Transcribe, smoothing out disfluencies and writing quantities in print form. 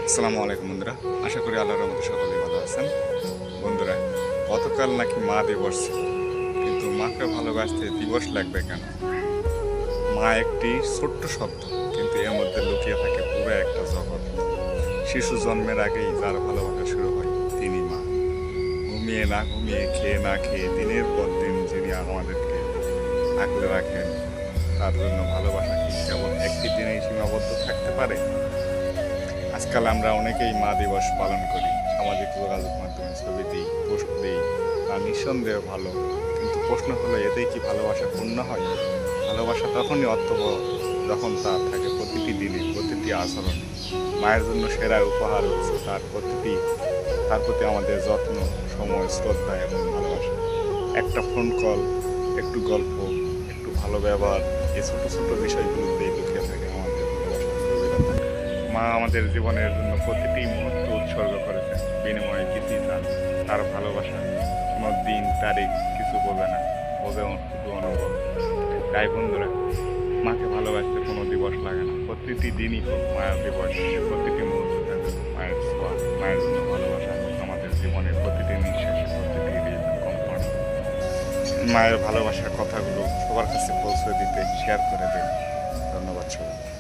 আসসালামু আলাইকুম বন্ধুরা, আশা করি আল্লাহর রহমতে সকলেই ভালো আছেন। বন্ধুরা, গতকাল নাকি মা দিবস ছিল, কিন্তু মাকে ভালোবাসতে দিবস লাগবে কেন? মা একটি ছোট্ট শব্দ, কিন্তু এর মধ্যে লুকিয়ে থাকে পুরো একটা জগৎ। শিশু জন্মের আগেই যার ভালোবাসা শুরু হয় তিনি মা। ঘুমিয়ে না ঘুমিয়ে, খেয়ে না খেয়ে দিনের পর দিন যিনি আমাদেরকে আগলে রাখেন, তার জন্য ভালোবাসা কি কেবল একটি দিনেই সীমাবদ্ধ থাকতে পারে? আজকাল আমরা অনেকেই মা দিবস পালন করি, সামাজিক যোগাযোগ মাধ্যমে ছবি দিই, পোস্ট দিই, তা নিঃসন্দেহে ভালো। কিন্তু প্রশ্ন হলো, এতেই কি ভালোবাসা পূর্ণ হয়? ভালোবাসা তখনই অর্থবহ যখন তা থাকে প্রতিটি দিনে, প্রতিটি আচরণে। মায়ের জন্য সেরা উপহার হচ্ছে তার প্রতি আমাদের যত্ন, সময়, শ্রদ্ধা এবং ভালোবাসা। একটা ফোন কল, একটু গল্প, একটু ভালো ব্যবহার, এই ছোট ছোট বিষয়গুলোতেই লুকিয়ে থাকে আমাদের ভালোবাসার গভীরতা। মা আমাদের জীবনের জন্য প্রতিটি মুহূর্ত উৎসর্গ করেছেন, বিনিময়ে কিছুই চান। তার ভালোবাসা কোনো দিন তারিখ কিছু বোঝে না, বোঝে শুধু অনুভব। তাই বন্ধুরা, মাকে ভালোবাসতে কোনো দিবস লাগে না, প্রতিটি দিনই হোক মায়ের দিবস, প্রতিটি মুহূর্ত থাকবে মায়ের ছোঁয়া, মায়ের জন্য ভালোবাসা হোক আমাদের জীবনের প্রতিটি নিঃশ্বাসে, প্রতিটি কম্পন। মায়ের ভালোবাসার কথাগুলো সবার কাছে পৌঁছে দিতে শেয়ার করে দিন। ধন্যবাদ সবাই।